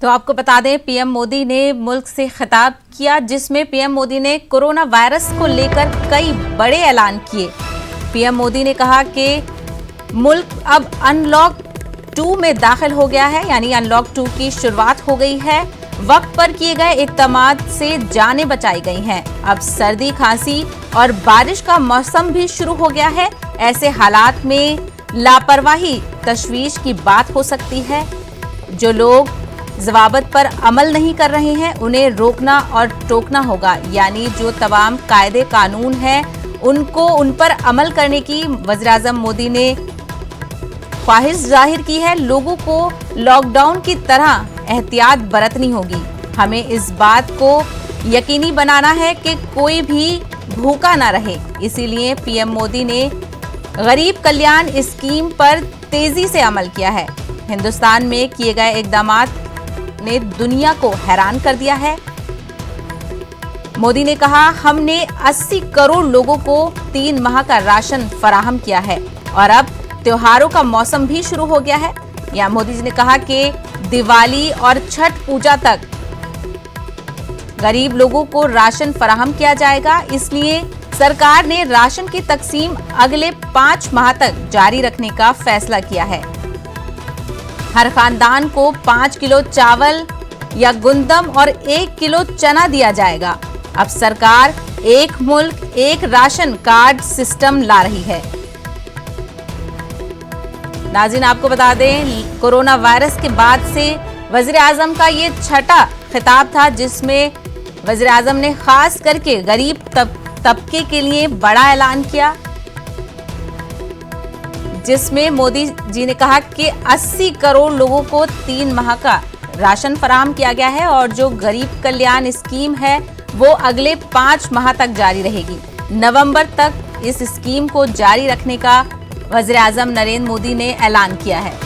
तो आपको बता दें, पीएम मोदी ने मुल्क से खिताब किया, जिसमें पीएम मोदी ने कोरोना वायरस को लेकर कई बड़े ऐलान किए। पीएम मोदी ने कहा कि मुल्क अब अनलॉक 2 में दाखिल हो गया है, यानी अनलॉक 2 की शुरुआत हो गई है। वक्त पर किए गए इक़दामात से जानें बचाई गई हैं। अब सर्दी, खांसी और बारिश का मौसम भी शुरू हो गया है। ऐसे हालात में लापरवाही तशवीश की बात हो सकती है। जो लोग ज़वाबत पर अमल नहीं कर रहे हैं, उन्हें रोकना और टोकना होगा, यानी जो तमाम कायदे कानून हैं उन पर अमल करने की वज़ीर-ए-आज़म मोदी ने ख्वाहिश जाहिर की है। लोगों को लॉकडाउन की तरह एहतियात बरतनी होगी। हमें इस बात को यकीनी बनाना है कि कोई भी भूखा ना रहे। इसीलिए पीएम मोदी ने गरीब कल्याण स्कीम पर तेजी से अमल किया है। हिंदुस्तान में किए गए इक़दामात ने दुनिया को हैरान कर दिया है। मोदी ने कहा, हमने 80 करोड़ लोगों को 3 माह का राशन फराहम किया है और अब त्योहारों का मौसम भी शुरू हो गया है। या मोदी जी ने कहा कि दिवाली और छठ पूजा तक गरीब लोगों को राशन फराहम किया जाएगा। इसलिए सरकार ने राशन की तकसीम अगले 5 माह तक जारी रखने का फैसला किया है। हर खानदान को 5 किलो चावल या गुंदम और 1 किलो चना दिया जाएगा। अब सरकार एक मुल्क एक राशन कार्ड सिस्टम ला रही है। नाज़रीन, आपको बता दें, कोरोना वायरस के बाद से वज़ीर-ए-आज़म का ये छठा खिताब था, जिसमें वज़ीर-ए-आज़म ने खास करके गरीब तबके के लिए बड़ा ऐलान किया, जिसमें मोदी जी ने कहा कि 80 करोड़ लोगों को 3 माह का राशन फराहम किया गया है और जो गरीब कल्याण स्कीम है वो अगले 5 माह तक जारी रहेगी। नवंबर तक इस स्कीम को जारी रखने का वज़ीर-ए-आज़म नरेंद्र मोदी ने ऐलान किया है।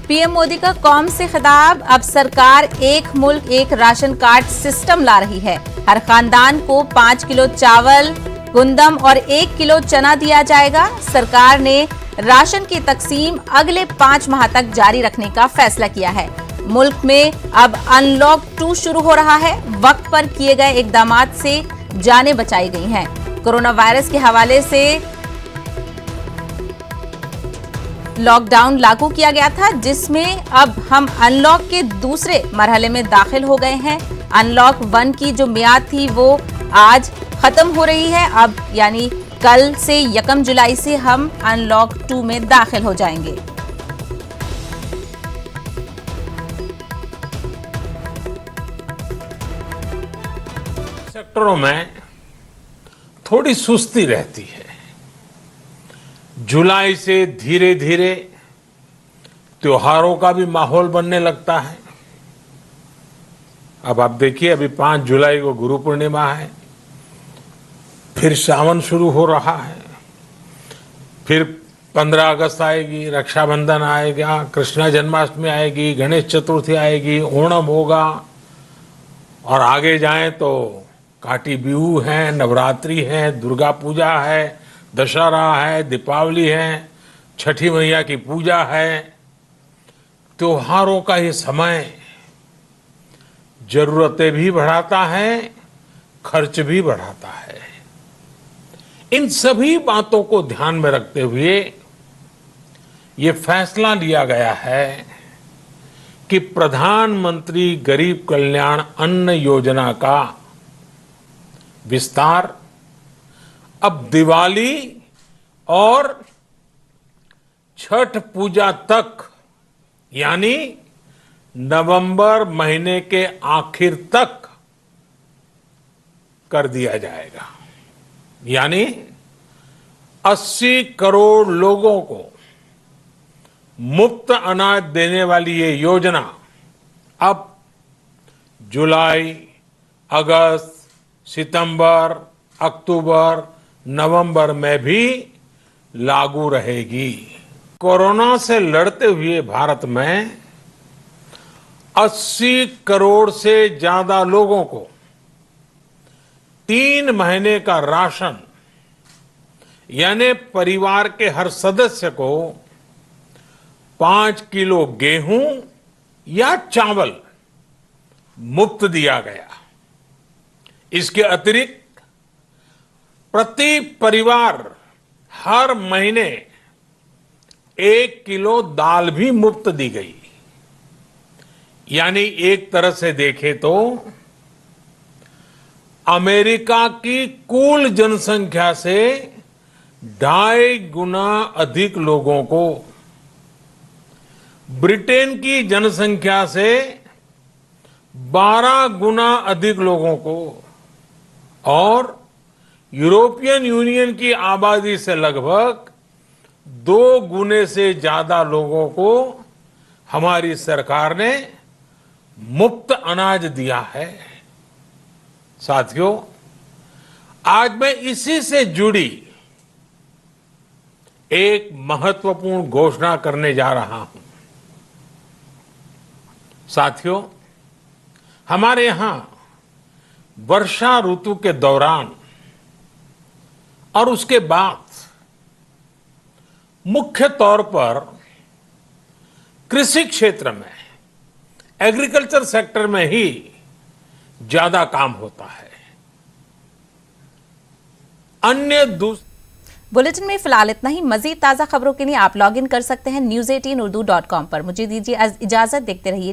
पीएम मोदी का कौम से खिताब। अब सरकार एक मुल्क एक राशन कार्ड सिस्टम ला रही है। हर खानदान को 5 किलो चावल, गुंदम और 1 किलो चना दिया जाएगा। सरकार ने राशन की तकसीम अगले 5 माह तक जारी रखने का फैसला किया है। मुल्क में अब अनलॉक 2 शुरू हो रहा है। वक्त पर किए गए इक़दामात से जानें बचाई गई हैं। कोरोना वायरस के हवाले से लॉकडाउन लागू किया गया था, जिसमें अब हम अनलॉक के दूसरे मरहले में दाखिल हो गए हैं। अनलॉक 1 की जो मियाद थी वो आज खत्म हो रही है। अब यानी कल से 1 जुलाई से हम अनलॉक 2 में दाखिल हो जाएंगे। सेक्टरों में थोड़ी सुस्ती रहती है। जुलाई से धीरे धीरे त्योहारों का भी माहौल बनने लगता है। अब आप देखिए, अभी 5 जुलाई को गुरु पूर्णिमा है, फिर सावन शुरू हो रहा है, फिर 15 अगस्त आएगी, रक्षाबंधन आएगा, कृष्ण जन्माष्टमी आएगी, गणेश चतुर्थी आएगी, ओणम होगा और आगे जाएं तो काटी बिहू है, नवरात्रि है, दुर्गा पूजा है, दशहरा है, दीपावली है, छठी मैया की पूजा है। त्योहारों का ये समय जरूरतें भी बढ़ाता है, खर्च भी बढ़ाता है। इन सभी बातों को ध्यान में रखते हुए ये फैसला लिया गया है कि प्रधानमंत्री गरीब कल्याण अन्न योजना का विस्तार अब दिवाली और छठ पूजा तक, यानी नवंबर महीने के आखिर तक कर दिया जाएगा। यानी 80 करोड़ लोगों को मुफ्त अनाज देने वाली ये योजना अब जुलाई, अगस्त, सितंबर, अक्टूबर, नवंबर में भी लागू रहेगी। कोरोना से लड़ते हुए भारत में 80 करोड़ से ज्यादा लोगों को 3 महीने का राशन यानी परिवार के हर सदस्य को 5 किलो गेहूं या चावल मुफ्त दिया गया। इसके अतिरिक्त प्रति परिवार हर महीने 1 किलो दाल भी मुफ्त दी गई। यानी एक तरह से देखें तो अमेरिका की कुल जनसंख्या से 2.5 गुना अधिक लोगों को, ब्रिटेन की जनसंख्या से 12 गुना अधिक लोगों को और यूरोपियन यूनियन की आबादी से लगभग 2 गुने से ज्यादा लोगों को हमारी सरकार ने मुफ्त अनाज दिया है। साथियों, आज मैं इसी से जुड़ी एक महत्वपूर्ण घोषणा करने जा रहा हूं। साथियों, हमारे यहां वर्षा ऋतु के दौरान और उसके बाद मुख्य तौर पर कृषि क्षेत्र में, एग्रीकल्चर सेक्टर में ही ज्यादा काम होता है। बुलेटिन में फिलहाल इतना ही। मजीद ताजा खबरों के लिए आप लॉग इन कर सकते हैं news18urdu.com पर। मुझे दीजिए इजाजत, देखते रहिए।